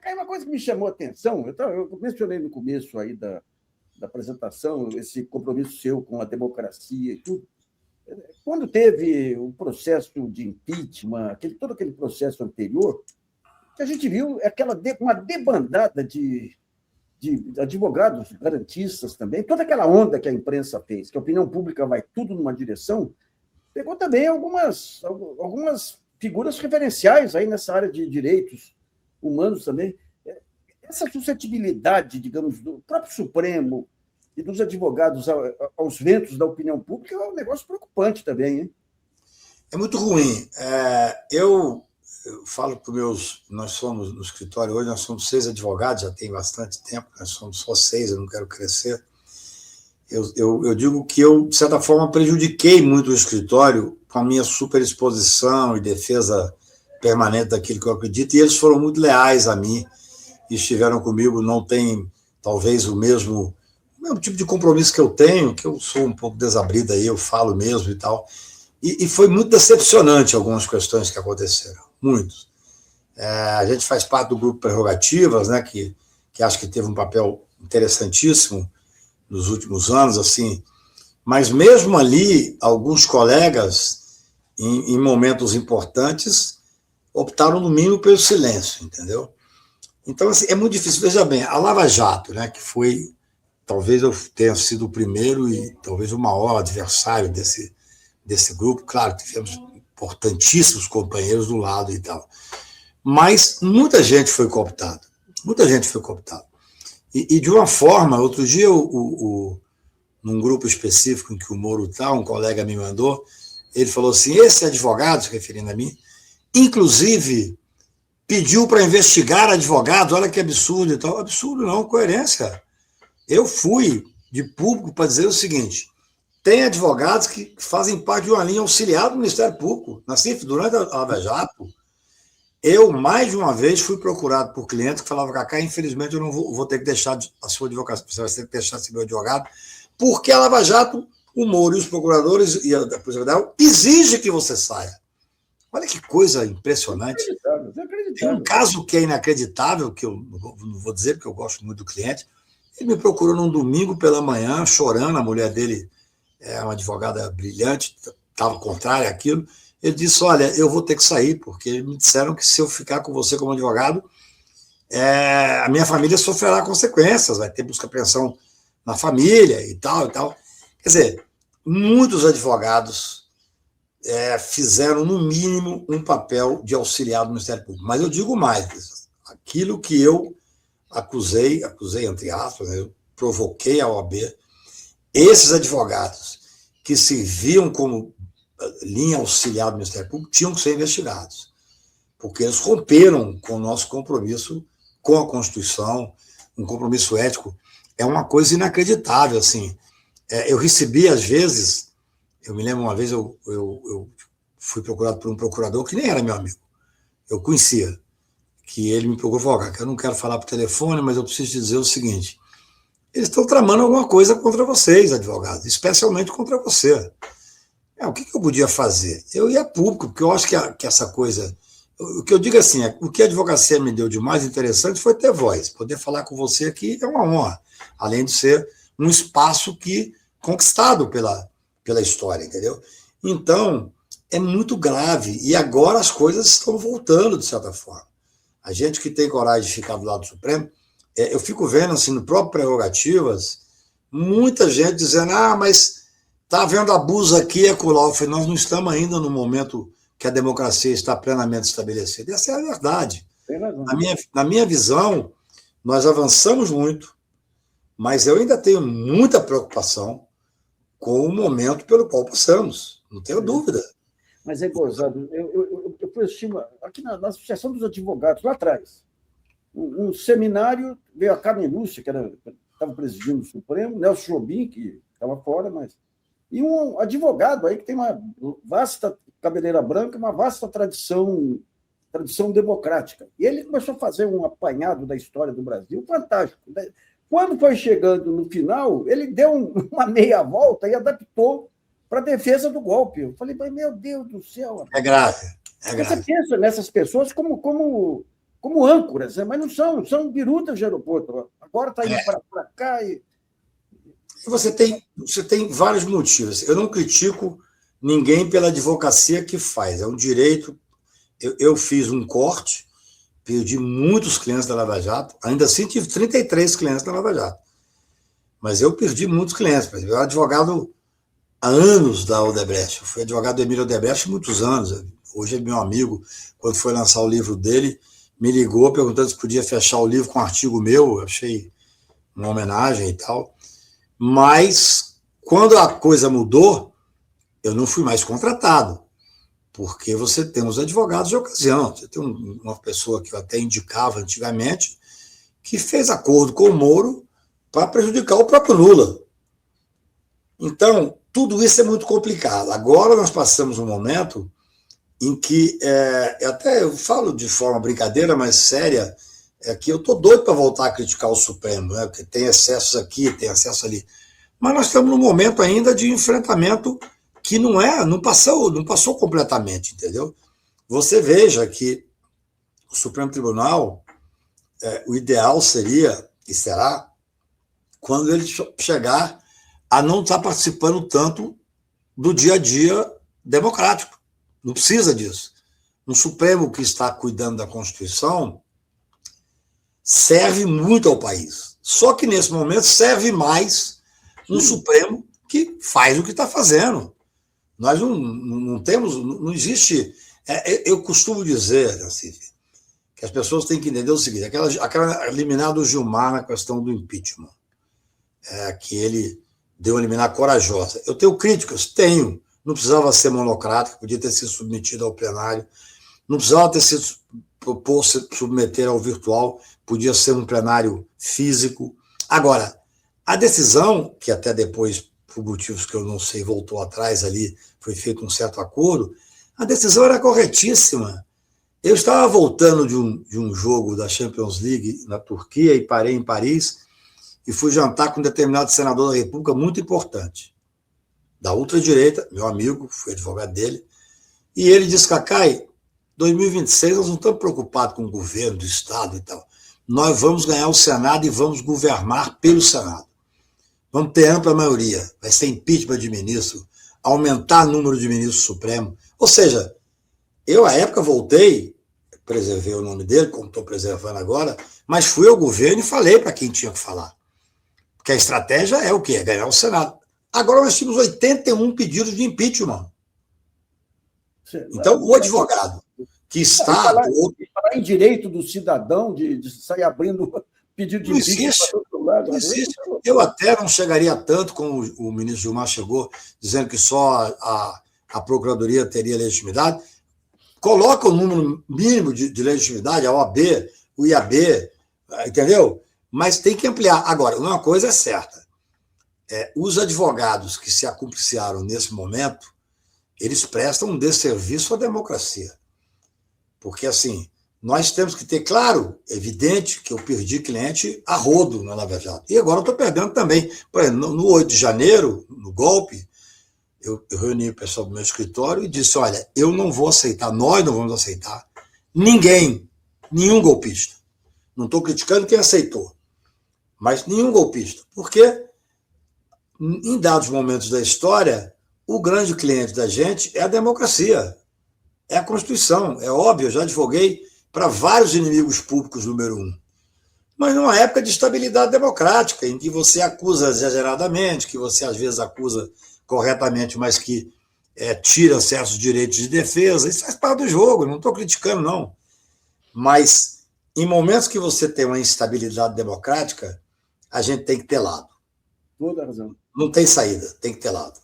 Cacá, uma coisa que me chamou a atenção, eu mencionei no começo aí da apresentação, esse compromisso seu com a democracia e tudo. Quando teve o processo de impeachment, todo aquele processo anterior, que a gente viu uma debandada de advogados garantistas também, toda aquela onda que a imprensa fez, que a opinião pública vai tudo numa direção, pegou também algumas figuras referenciais aí nessa área de direitos humanos também. Essa suscetibilidade, digamos, do próprio Supremo e dos advogados aos ventos da opinião pública é um negócio preocupante também, hein? É muito ruim. Eu falo para os meus... Nós somos, no escritório hoje, nós somos 6 advogados, já tem bastante tempo, nós somos só 6, eu não quero crescer. Eu digo que eu, de certa forma, prejudiquei muito o escritório com a minha superexposição e defesa permanente daquilo que eu acredito, e eles foram muito leais a mim, e estiveram comigo, não tem, talvez, o mesmo tipo de compromisso que eu tenho, que eu sou um pouco desabrido aí, eu falo mesmo e tal, e foi muito decepcionante algumas questões que aconteceram, muitos. A gente faz parte do grupo Prerrogativas, né, que acho que teve um papel interessantíssimo nos últimos anos, assim, mas mesmo ali, alguns colegas, em momentos importantes, optaram, no mínimo, pelo silêncio, entendeu? Então, assim, é muito difícil. Veja bem, a Lava Jato, né, que foi, talvez eu tenha sido o primeiro e talvez o maior adversário desse grupo, claro, tivemos importantíssimos companheiros do lado e tal, mas muita gente foi cooptada, e de uma forma, outro dia, num grupo específico em que o Moro está, um colega me mandou, ele falou assim, esse advogado, se referindo a mim, inclusive pediu para investigar advogados, olha que absurdo e tal. Absurdo não, coerência. Eu fui de público para dizer o seguinte, tem advogados que fazem parte de uma linha auxiliar do Ministério Público. Durante a Lava Jato, eu, mais de uma vez, fui procurado por clientes que falavam, Cacá, infelizmente eu não vou ter que deixar a sua advocacia, você vai ter que deixar de ser meu advogado, porque a Lava Jato, o Moro e os procuradores e a Polícia Federal exigem que você saia. Olha que coisa impressionante. Tem um caso que é inacreditável, que eu não vou dizer, porque eu gosto muito do cliente. Ele me procurou num domingo pela manhã, chorando, a mulher dele é uma advogada brilhante, estava contrária àquilo. Ele disse, olha, eu vou ter que sair, porque me disseram que se eu ficar com você como advogado, a minha família sofrerá consequências, vai ter busca-apreensão na família e tal, e tal. Quer dizer, muitos advogados fizeram, no mínimo, um papel de auxiliar do Ministério Público. Mas eu digo mais, aquilo que eu acusei entre aspas, né, eu provoquei a OAB, esses advogados que se viam como linha auxiliar do Ministério Público tinham que ser investigados, porque eles romperam com o nosso compromisso com a Constituição, um compromisso ético. É uma coisa inacreditável, assim. Eu recebi, às vezes, eu me lembro uma vez, eu fui procurado por um procurador que nem era meu amigo, eu conhecia, que ele me procurou e falou, eu não quero falar por telefone, mas eu preciso te dizer o seguinte, eles estão tramando alguma coisa contra vocês, advogados, especialmente contra você. O que eu podia fazer? Eu ia a público, porque eu acho que essa coisa... O que eu digo assim, o que a advocacia me deu de mais interessante foi ter voz. Poder falar com você aqui é uma honra, além de ser um espaço conquistado pela história, entendeu? Então, é muito grave. E agora as coisas estão voltando, de certa forma. A gente que tem coragem de ficar do lado do Supremo, eu fico vendo, assim, no próprio Prerrogativas, muita gente dizendo, mas está havendo abuso aqui, acolá. Eu falei, nós não estamos ainda no momento que a democracia está plenamente estabelecida. Essa é a verdade. Na minha visão, nós avançamos muito, mas eu ainda tenho muita preocupação com o momento pelo qual passamos, não tenho dúvida. Mas é gozado. Eu fui assistir aqui na Associação dos Advogados, lá atrás, um seminário, veio a Carmen Lúcia, que estava presidindo o Supremo, Nelson Jobim, que estava fora, e um advogado aí que tem uma vasta cabeleira branca, uma vasta tradição democrática. E ele começou a fazer um apanhado da história do Brasil fantástico. Quando foi chegando no final, ele deu uma meia volta e adaptou para a defesa do golpe. Eu falei, meu Deus do céu. É grave. Você pensa nessas pessoas como como âncoras, mas não são birutas de aeroporto. Agora está indo para cá e... Você tem vários motivos. Eu não critico ninguém pela advocacia que faz, é um direito. Eu fiz um corte, perdi muitos clientes da Lava Jato, ainda assim tive 33 clientes da Lava Jato, mas eu perdi muitos clientes. Por exemplo, eu era advogado há anos da Odebrecht, eu fui advogado do Emílio Odebrecht há muitos anos, hoje é meu amigo. Quando foi lançar o livro dele, me ligou perguntando se podia fechar o livro com um artigo meu, eu achei uma homenagem e tal. Mas, quando a coisa mudou, eu não fui mais contratado, porque você tem os advogados de ocasião. Você tem uma pessoa que eu até indicava antigamente, que fez acordo com o Moro para prejudicar o próprio Lula. Então, tudo isso é muito complicado. Agora nós passamos um momento em que, eu falo de forma brincadeira, mas séria, que eu estou doido para voltar a criticar o Supremo, né? Porque tem excessos aqui, tem excesso ali. Mas nós estamos num momento ainda de enfrentamento que não passou completamente, entendeu? Você veja que o Supremo Tribunal, o ideal seria, e será, quando ele chegar a não estar participando tanto do dia a dia democrático. Não precisa disso. Um Supremo que está cuidando da Constituição serve muito ao país. Só que, nesse momento, serve mais um Supremo que faz o que está fazendo. Nós não existe... eu costumo dizer, assim, que as pessoas têm que entender o seguinte, aquela liminar do Gilmar na questão do impeachment, que ele deu uma liminar corajosa. Eu tenho críticas? Tenho. Não precisava ser monocrático, podia ter sido submetido ao plenário, não precisava ter sido submeter ao virtual, podia ser um plenário físico. Agora, a decisão, que até depois, por motivos que eu não sei, voltou atrás ali, foi feito um certo acordo, a decisão era corretíssima. Eu estava voltando de um jogo da Champions League na Turquia e parei em Paris e fui jantar com um determinado senador da República muito importante, da ultradireita, meu amigo, fui advogado dele, e ele disse: Cacai, 2026 nós não estamos preocupados com o governo do Estado e tal. Nós vamos ganhar o Senado e vamos governar pelo Senado. Vamos ter ampla maioria, vai ser impeachment de ministro, aumentar o número de ministros supremos. Ou seja, eu, à época, voltei, preservei o nome dele, como estou preservando agora, mas fui ao governo e falei para quem tinha que falar. Porque a estratégia é o quê? É ganhar o Senado. Agora nós tínhamos 81 pedidos de impeachment. Então, o advogado que está... Falar em direito do cidadão de sair abrindo pedido de impeachment para outro lado. Não existe. Eu até não chegaria tanto como o ministro Gilmar chegou, dizendo que só a Procuradoria teria legitimidade. Coloca o número mínimo de legitimidade, a OAB, o IAB, entendeu? Mas tem que ampliar. Agora, uma coisa é certa. Os advogados que se acumpliciaram nesse momento, eles prestam um desserviço à democracia. Porque, assim, nós temos que ter, claro, evidente que eu perdi cliente a rodo na Lava Jato. E agora eu estou perdendo também. Por exemplo, no 8 de janeiro, no golpe, eu reuni o pessoal do meu escritório e disse: olha, eu não vou aceitar, nós não vamos aceitar nenhum golpista. Não estou criticando quem aceitou, mas nenhum golpista. Porque, em dados momentos da história, o grande cliente da gente é a democracia, é a Constituição. É óbvio, eu já advoguei para vários inimigos públicos número 1. Mas numa época de estabilidade democrática, em que você acusa exageradamente, que você às vezes acusa corretamente, mas que tira certos direitos de defesa, isso faz parte do jogo, não estou criticando, não. Mas, em momentos que você tem uma instabilidade democrática, a gente tem que ter lado. Toda razão. Não tem saída, tem que ter lado.